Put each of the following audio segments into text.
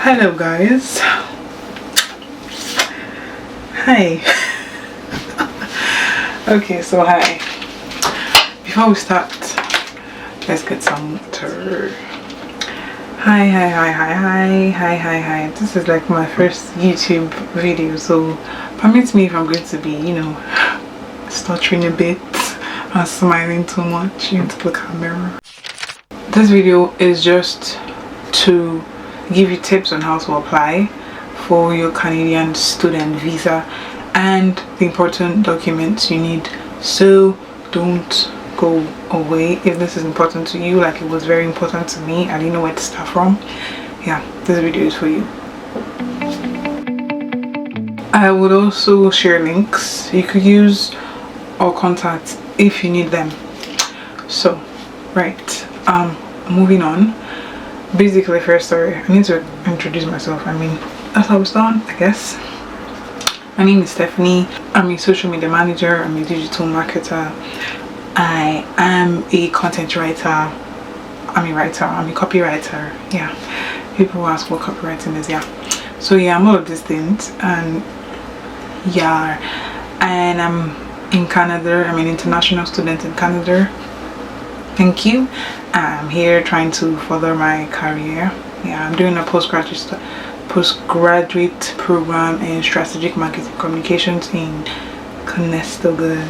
Hello guys. Hi. Okay, so hi. Before we start, let's get some water. Hi. This is like my first YouTube video, so permit me if I'm going to be, stuttering a bit and smiling too much into the camera. This video is just to give you tips on how to apply for your Canadian student visa and the important documents you need. So don't go away if this is important to you, like it was very important to me. I didn't know where to start from. Yeah, this video is for you. I would also share links you could use or contact if you need them. So right, moving on. Basically, first, sorry, I need to introduce myself. That's how it's done, I guess. My name is Stephanie. I'm a social media manager. I'm a digital marketer. I am a content writer. I'm a copywriter. Yeah, people ask what copywriting is. Yeah, so yeah, I'm all of these things, and yeah, and I'm in Canada. I'm an international student in Canada. Thank you. I'm here trying to further my career. Yeah, I'm doing a postgraduate program in strategic marketing communications in Conestoga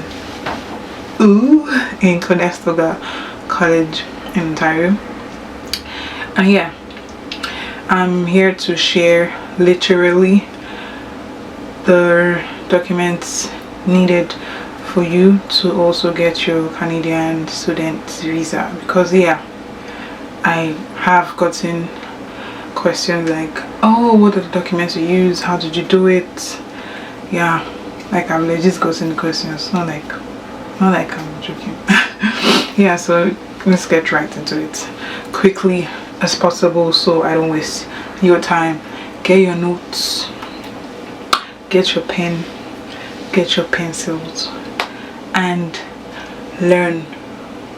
College in Ontario. And yeah, I'm here to share literally the documents needed for you to also get your Canadian student visa, because yeah, I have gotten questions like, oh, what are the documents you use, how did you do it? Yeah, like I've legit gotten questions, not like I'm joking. Yeah, so let's get right into it quickly as possible so I don't waste your time. Get your notes, get your pen, get your pencils, and learn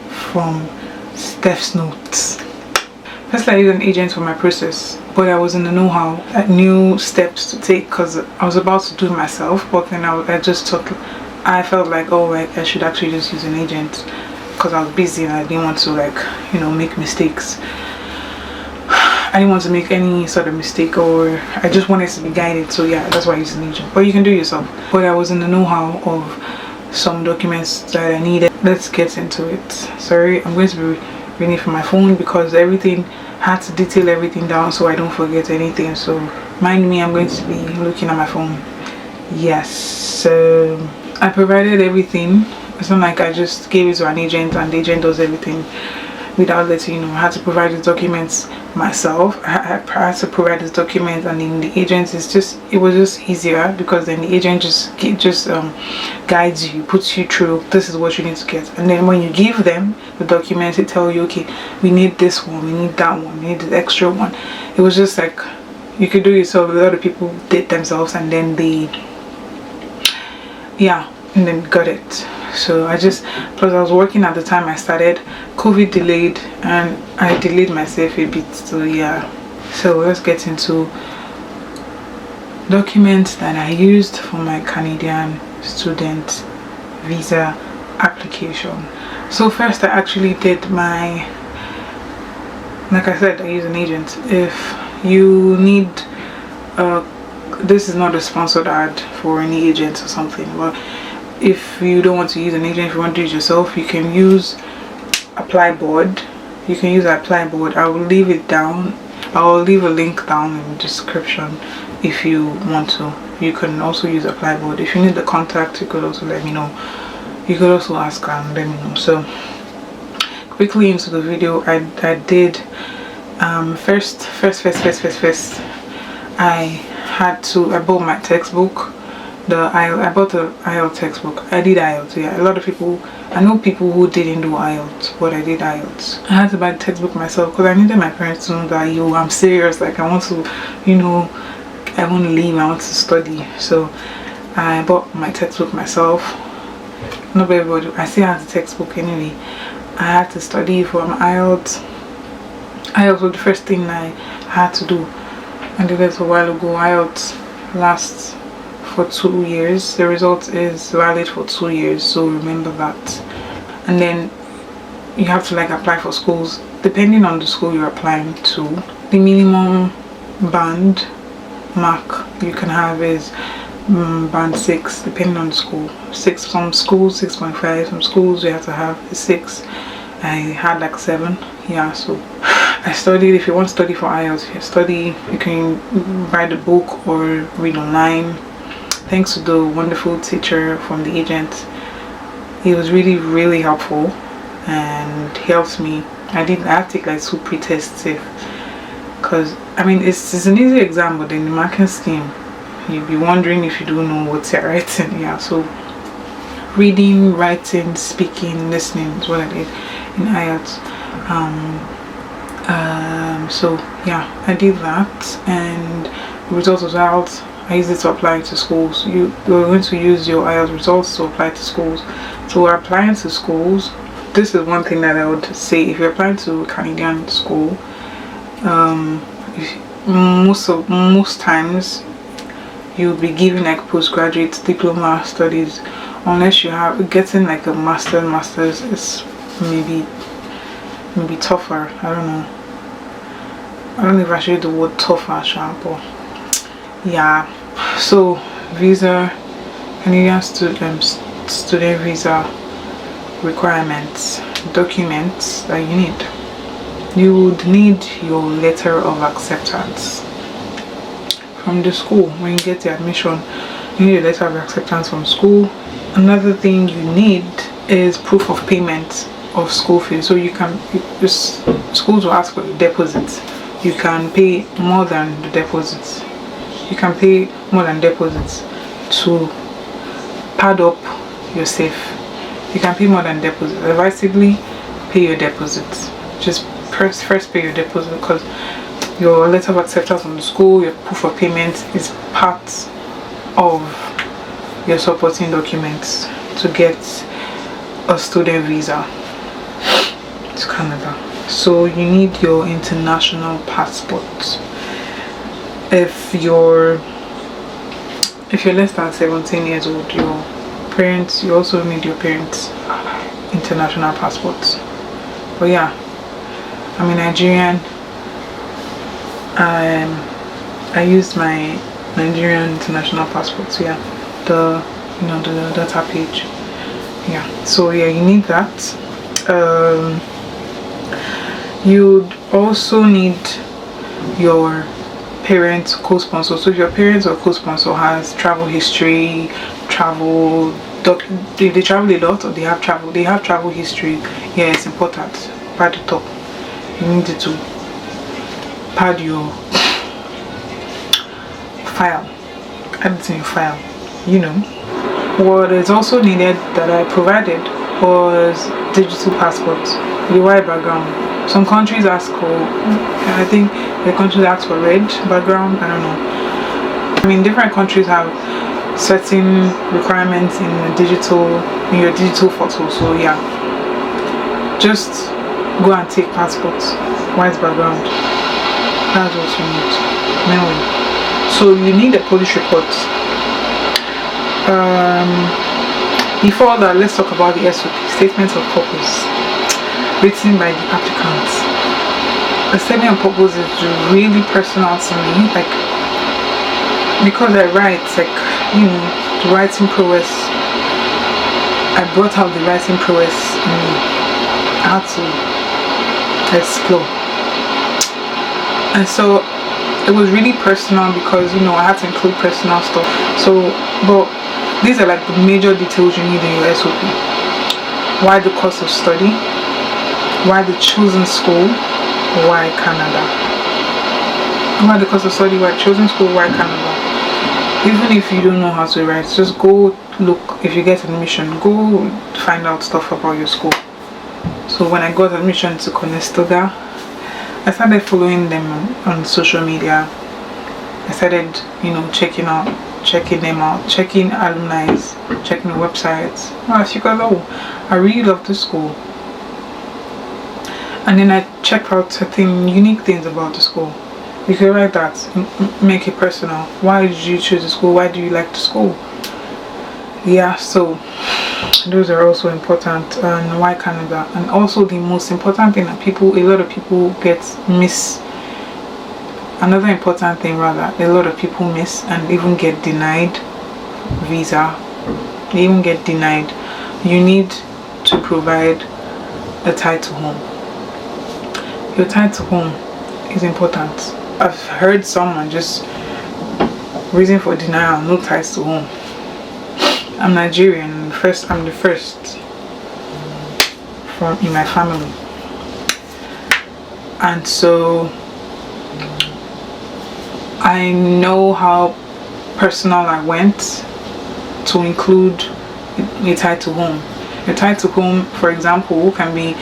from Steph's notes. First, I used an agent for my process, but I was in the know-how. I knew steps to take because I was about to do it myself, but then I felt like, oh, I should actually just use an agent because I was busy and I didn't want to make mistakes. I didn't want to make any sort of mistake, or I just wanted to be guided. So yeah, that's why I used an agent, but you can do it yourself. But I was in the know-how of some documents that I needed. Let's get into it. Sorry, I'm going to be reading from my phone because everything had to detail everything down so I don't forget anything. So mind me, I'm going to be looking at my phone. Yes, so I provided everything. It's not like I just gave it to an agent and the agent does everything without letting you know. I had to provide the documents myself. I had to provide this document, and then the agent it was just easier because then the agent just guides you, puts you through, this is what you need to get, and then when you give them the documents, they tell you, okay, we need this one, we need that one, we need the extra one. It was just like you could do it yourself. A lot of people did themselves and then and then got it. So plus I was working at the time I started. COVID delayed and I delayed myself a bit, so yeah. So let's get into documents that I used for my Canadian student visa application. So first I actually did like I said, I use an agent. If you need this is not a sponsored ad for any agent or something, but if you don't want to use an agent, if you want to do it yourself, you can use Applyboard. You can use Applyboard. I will leave it down. I will leave a link down in the description if you want to. You can also use Applyboard. If you need the contact, you could also let me know. You could also ask and let me know. So quickly into the video, I did first I bought my textbook. I bought the IELTS textbook. I did IELTS. Yeah, a lot of people, I know people who didn't do IELTS, but I did IELTS. I had to buy the textbook myself because I needed my parents to know that I'm serious. Like I want to, I want to leave. I want to study. So I bought my textbook myself. Not everybody. I still have the textbook anyway. I had to study for my IELTS. IELTS was the first thing I had to do. I did it a while ago. IELTS lasts for 2 years. The result is valid for 2 years, so remember that. And then you have to like apply for schools depending on the school you're applying to. The minimum band mark you can have is band 6, depending on the school. 6, some schools 6.5, some schools you have to have a 6. I had like 7. Yeah, so I studied. If you want to study for IELTS, you can buy the book or read online. Thanks to the wonderful teacher from the agent, he was really helpful and helped me. I had to take like 2 pre-tests, because I mean it's an easy exam, but in the marking scheme you'll be wondering if you don't know what you're writing. Yeah, so reading, writing, speaking, listening is what I did in IELTS. So yeah, I did that, and the results was out. I used it to apply to schools. You're going to use your IELTS results to apply to schools. So we're applying to schools. This is one thing that I would say: if you're applying to a Canadian school, most times you'll be given like postgraduate diploma studies, unless you have getting like a master's is maybe tougher. I don't know if I should use the word tougher, but yeah. So visa, Canadian student visa requirements, documents that you need. You would need your letter of acceptance from the school. When you get the admission, you need a letter of acceptance from school. Another thing you need is proof of payment of school fees. So schools will ask for the deposits. You can pay more than the deposits. You can pay more than deposits to pad up your safe. You can pay more than deposits. Advisably, pay your deposits. Just first pay your deposit, because your letter of acceptance from the school, your proof of payment is part of your supporting documents to get a student visa to Canada. So you need your international passport. If you're less than 17 years old, you also need your parents' international passports. But yeah, I'm a Nigerian. I used my Nigerian international passport. So yeah, the data page. Yeah, so yeah, you need that. You'd also need your parents' co-sponsor. So if your parents or co-sponsor has travel history, if they travel a lot, or they have travel history, yeah, it's important. Pad it up. You need to pad your file. Add it in your file. What is also needed that I provided was digital passports with a white background. Some countries ask for, I think the countries ask for red background. I don't know. I mean, different countries have certain requirements in your digital photo. So yeah, just go and take passports, white background. That's what you need. Anyway, so you need a police report. Before that, let's talk about the SOP, statement of purpose, written by the applicant. The statement of purpose is really personal to me, like, because I write, like, the writing prowess. I brought out the writing prowess in me. I had to explore, and so it was really personal, because I had to include personal stuff. So, but these are like the major details you need in your SOP. Why the course of study? Why the chosen school? Why Canada? Why the course of study? Why chosen school? Why Canada? Even if you don't know how to write, just go look. If you get admission, go find out stuff about your school. So when I got admission to Conestoga, I started following them on social media. I started, checking them out, checking alumni, checking the websites. As you guys know, I really love the school. And then I checked out certain unique things about the school. You could write that, make it personal. Why did you choose the school? Why do you like the school? Yeah, so those are also important. And why Canada? And also the most important thing that a lot of people another important thing rather, a lot of people miss and even get denied visa. They even get denied. You need to provide a tie to home. Your tie to home is important. I've heard someone just reason for denial, no ties to home. I'm Nigerian. I'm the first in my family, and so I know how personal I went to include a tie to home. A tie to home, for example, can be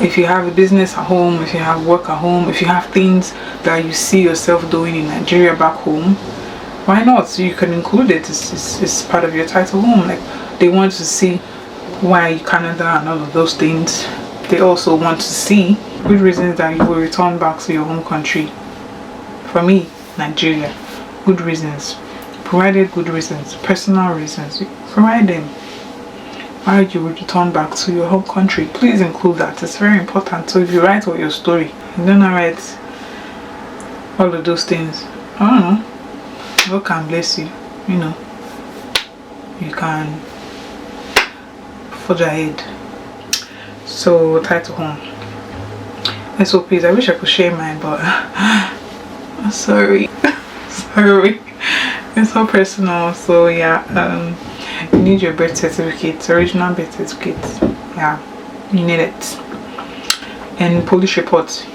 if you have a business at home, if you have work at home, if you have things that you see yourself doing in Nigeria back home, why not? So you can include it. It's part of your tie to home. Like, they want to see why Canada and all of those things. They also want to see good reasons that you will return back to your home country. For me, Nigeria, good reasons. Provided good reasons, personal reasons, provide them. Why you would return back to your home country, please include that. It's very important. So if you write all your story, you don't write all of those things, I don't know, God can bless you, you know, you can forge ahead. So tie to home. SOPs, I wish I could share mine, but I'm sorry. Sorry, it's so personal. So yeah, you need your birth certificate, original birth certificate. Yeah, you need it. And police report.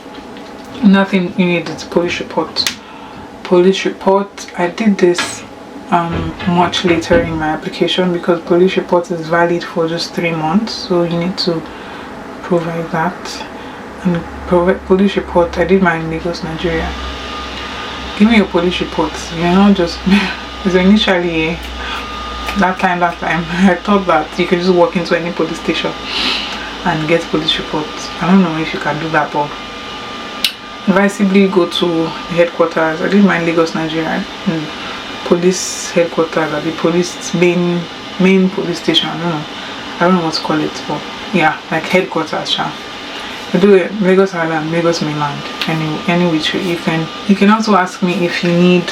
Nothing you need is police report. Police report, I did this much later in my application because police report is valid for just 3 months, so you need to provide that. And provide police report, I did mine in Lagos, Nigeria. Give me your police report. You're not just it's initially that time I thought that you could just walk into any police station and get police reports. I don't know if you can do that, but advisably go to the headquarters. I did my Lagos, Nigeria, police headquarters at the police main police station. I don't know what to call it, but yeah, like headquarters. You do it Lagos Island, Lagos mainland, any which way. You can also ask me if you need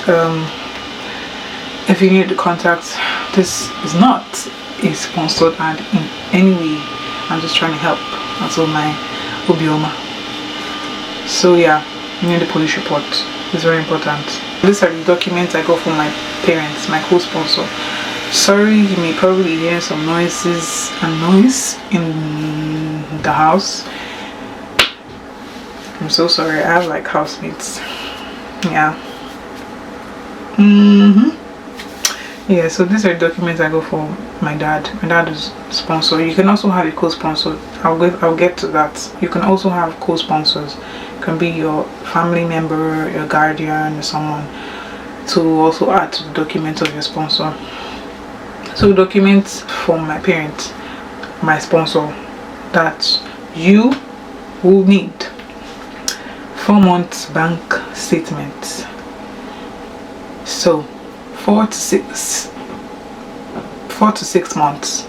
the contact. This is not a sponsored ad in any way. I'm just trying to help. That's all my obioma. So yeah, you need the police report. It's very important. These are the documents I got from my parents, my co-sponsor. Sorry, you may probably hear some noise in the house. I'm so sorry. I have like housemates. Yeah. Yeah, so these are documents I got for my dad. My dad is sponsor. You can also have a co-sponsor. I'll get to that. You can also have co-sponsors. It can be your family member, your guardian, or someone to also add to the documents of your sponsor. So documents from my parents, my sponsor, that you will need: 4 months bank statements. So 4 to 6 months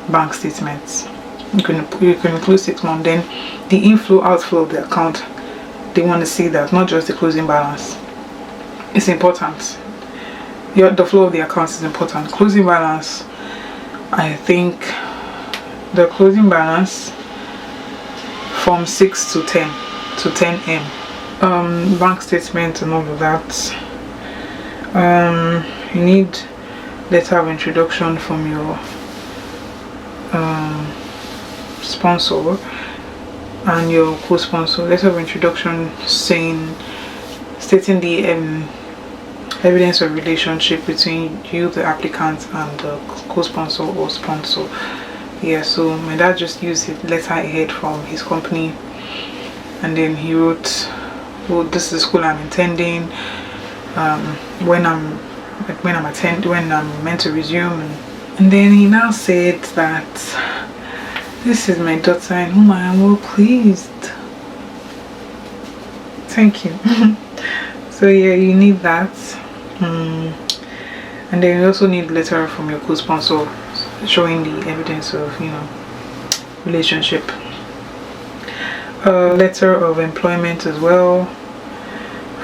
bank statements. You can include 6 months. Then the inflow outflow of the account, they want to see that, not just the closing balance. It's important. The flow of the account is important. Closing balance, I think the closing balance from 6 to 10 M. Bank statement and all of that. You need letter of introduction from your sponsor and your co-sponsor. Letter of introduction stating the evidence of relationship between you, the applicant, and the co-sponsor or sponsor. Yeah, so my dad just used his letterhead from his company, and then he wrote, "Oh, this is the school I'm attending, when I'm meant to resume," and then he now said that this is my daughter in whom I am well pleased. Thank you. So yeah, you need that. And then you also need letter from your co-sponsor showing the evidence of, you know, relationship. A letter of employment as well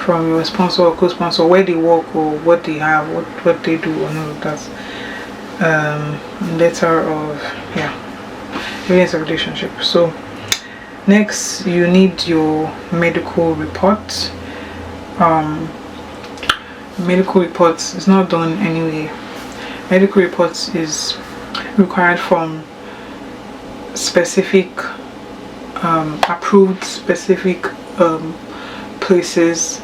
from your sponsor or co-sponsor, where they work or what they have, what they do, and all of that. Letter of, yeah, evidence of relationship. So next you need your medical report. Medical reports is not done anyway. Medical reports is required from specific approved specific places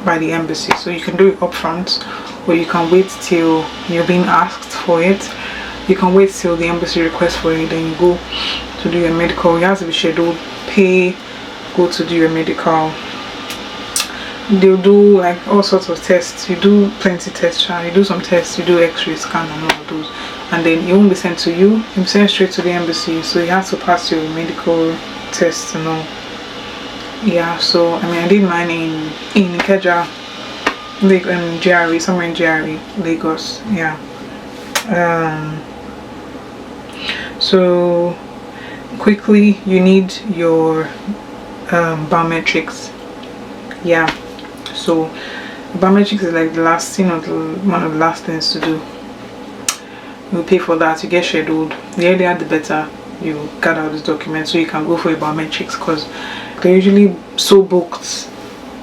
by the embassy. So you can do it upfront, or you can wait till you're being asked for it. You can wait till the embassy requests for it, then you go to do your medical. You have to be scheduled, pay, go to do your medical. They'll do like all sorts of tests. You do plenty tests, you do some tests, you do x-ray scan and all of those, and then it won't be sent to you, it'll be sent straight to the embassy. So you have to pass your medical tests and all. Yeah, so I mean, I did mine in Ikeja, GRE, somewhere in GRE, Lagos. Yeah. So quickly, you need your biometrics. Yeah, so biometrics is like the last thing, or one of the last things to do. You pay for that, you get scheduled. The earlier the better you gather this document, so you can go for your biometrics, because they're usually so booked,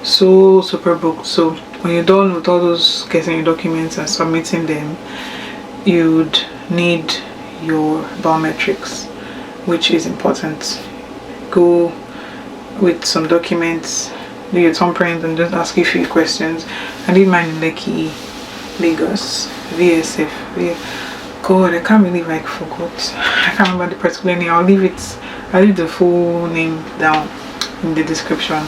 so super booked. So when you're done with all those getting your documents and submitting them, you'd need your biometrics, which is important. Go with some documents, do your thumbprint, and just ask you a few questions. I did mine in Lekki, Lagos, VSF. God, I can't believe I forgot. I can't remember the particular name. I'll leave the full name down in the description.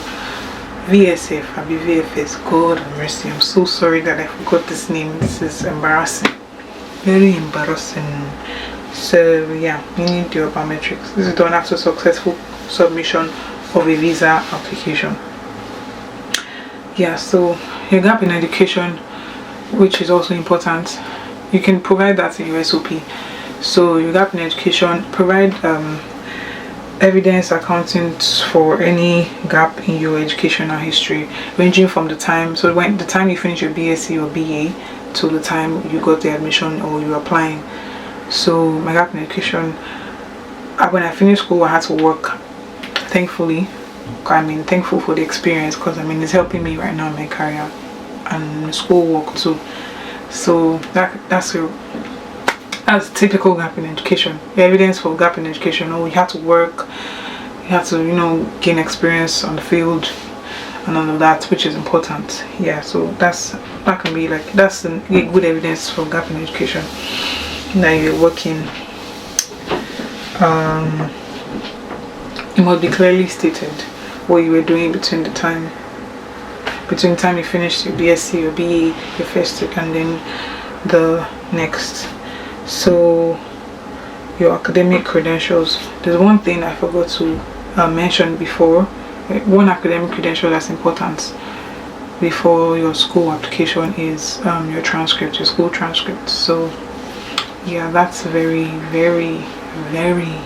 VSF, I'll be VFS. God have mercy. I'm so sorry that I forgot this name. This is embarrassing. Very embarrassing. So yeah, you need your biometrics. This is done after successful submission of a visa application. Yeah, so your gap in education, which is also important, you can provide that in your SOP. So your gap in education, provide evidence accounting for any gap in your educational history, ranging from the time, so when the time you finish your BSc or BA to the time you got the admission or you're applying. So my gap in education, when I finished school, I had to work. Thankfully, thankful for the experience, because it's helping me right now in my career and school work too. So that's typical gap in education. The evidence for gap in education. You have to work, you have to gain experience on the field and all of that, which is important. Yeah, so that's a good evidence for gap in education. Now you're working. It must be clearly stated what you were doing between the time you finished your BSc or BE, your first year, and then the next. So your academic credentials. There's one thing I forgot to mention before. One academic credential that's important before your school application is your transcript, your school transcript. So yeah, that's very, very, very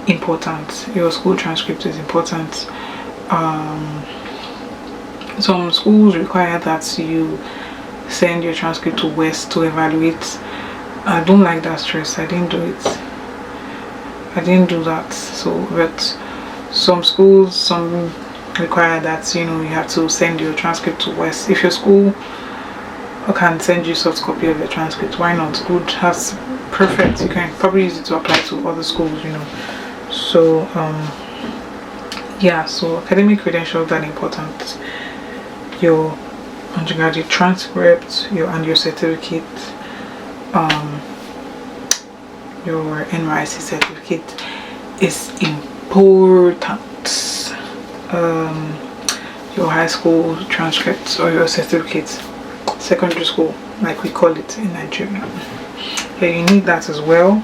important. Your school transcript is important. Some schools require that you send your transcript to West to evaluate. I don't like that stress. I didn't do it. I didn't do that. So, but some schools, require that you have to send your transcript to West. If your school can send you soft copy of your transcript, why not? Good, that's perfect. You can probably use it to apply to other schools. So yeah, so academic credentials are important. Your undergraduate transcript, your certificate, your NYC certificate is important. Your high school transcripts or your certificates, secondary school, like we call it in Nigeria. Yeah, you need that as well.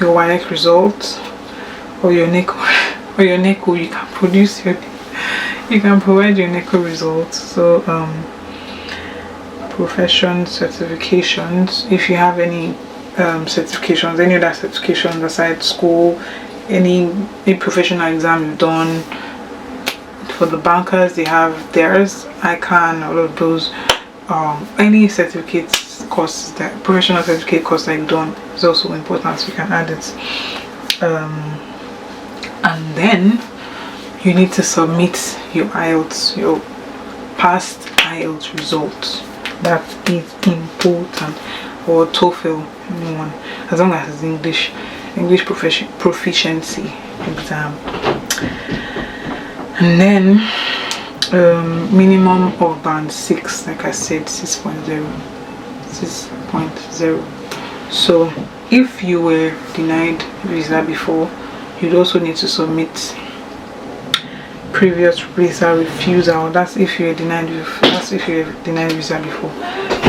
Your YX results or your NECO, you can produce You can provide your NECO results. So profession certifications, if you have any certifications, any other certifications aside school, any professional exam you've done. For the bankers, they have theirs, ICANN, all of those. Any certificates courses, that professional certificate course that you've done is also important, so you can add it. And then you need to submit your IELTS, your past IELTS results. That is important. Or TOEFL, anyone, as long as it's English proficiency exam. And then minimum of band 6, like I said, 6.0. So if you were denied visa before, you'd also need to submit previous visa refusal. That's if you're denied visa before.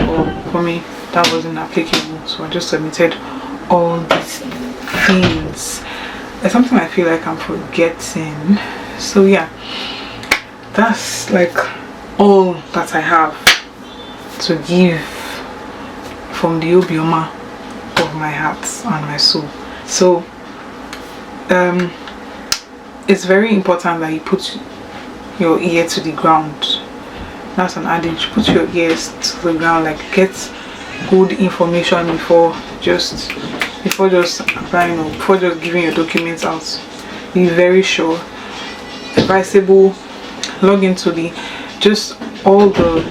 Or for me, that wasn't applicable, so I just submitted all these things. It's something I feel like I'm forgetting. So yeah, that's like all that I have to give from the obioma of my heart and my soul. So it's very important that you put your ear to the ground. That's an adage. Put your ears to the ground, like get good information before just applying or before just giving your documents out. Be very sure. Advisable. Log into just all the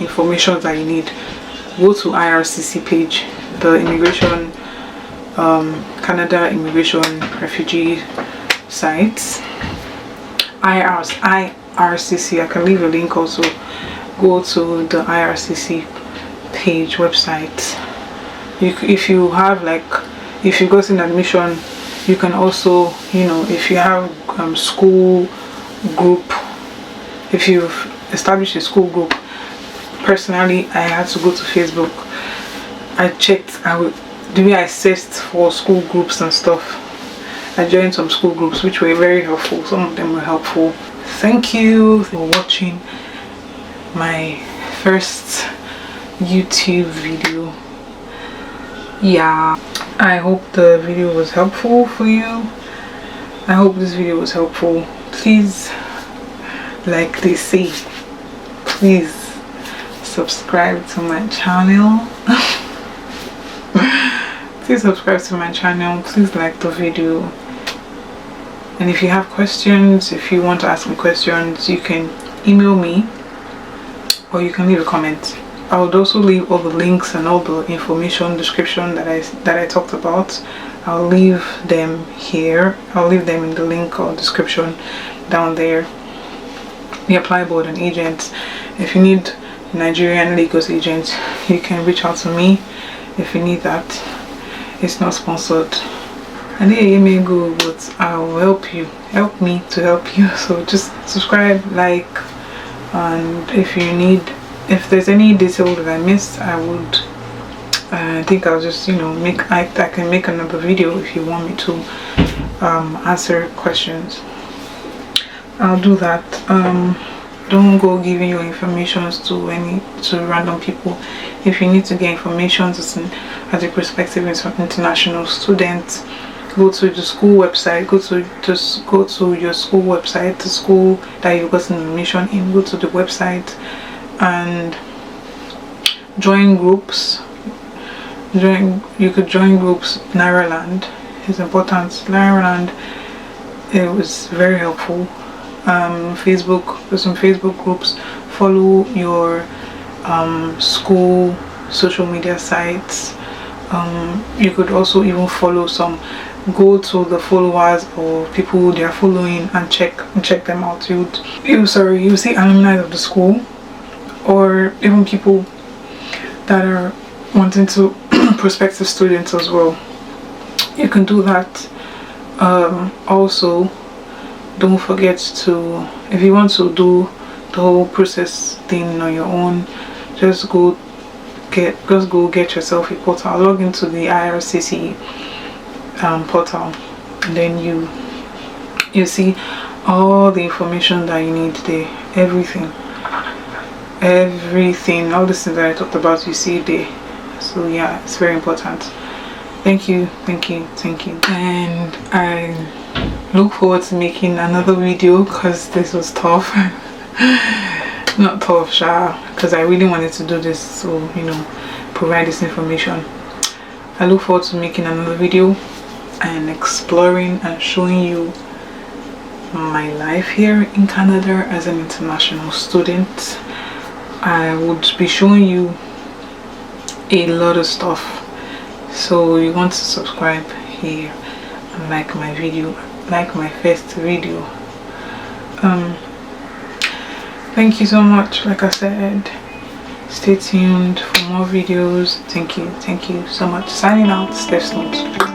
information that you need. Go to IRCC page, the immigration Canada immigration refugee sites. IRCC, I can leave a link also. Go to the IRCC page website. If you have if you got an admission, you can also, if you have school group, if you've established a school group. Personally, I had to go to Facebook. I checked, the way I searched for school groups and stuff. I joined some school groups which were very helpful. Some of them were helpful. Thank you for watching my first YouTube video. Yeah, I hope the video was helpful for you. I hope this video was helpful. Please, like they say, please subscribe to my channel. Please subscribe to my channel. Please like the video. And if you have questions, if you want to ask me questions, you can email me or you can leave a comment. I would also leave all the links and all the information description that I talked about. I'll leave them here. I'll leave them in the link or description down there. The apply board and agents. If you need Nigerian Lagos agents, you can reach out to me if you need that. It's not sponsored. And yeah, you may go, but I'll help you. Help me to help you. So just subscribe, like, and if there's any detail that I missed, I think I'll just I can make another video if you want me to answer questions. I'll do that. Don't go giving your information to random people. If you need to get information as a prospective international student, go to the school website. Go to your school website, the school that you got an admission in. Go to the website and join groups. You could join groups. Nairaland is important. Nairaland, it was very helpful. Facebook, there's some Facebook groups. Follow your school social media sites. You could also even follow go to the followers or people they are following and check them out. You see alumni of the school, or even people that are wanting to prospective students as well. You can do that. Also, don't forget to, if you want to do the whole process thing on your own, just go get yourself a portal. Log into the IRCC portal, and then you see all the information that you need there, everything, all the things that I talked about, you see there. So yeah, it's very important. Thank you, and I look forward to making another video, because this was tough. Not tough, because I really wanted to do this, so provide this information. I look forward to making another video and exploring and showing you my life here in Canada as an international student. I would be showing you a lot of stuff, so you want to subscribe here and like my video, like my first video. Thank you so much. Like I said, stay tuned for more videos. Thank you so much. Signing out, Steph Note.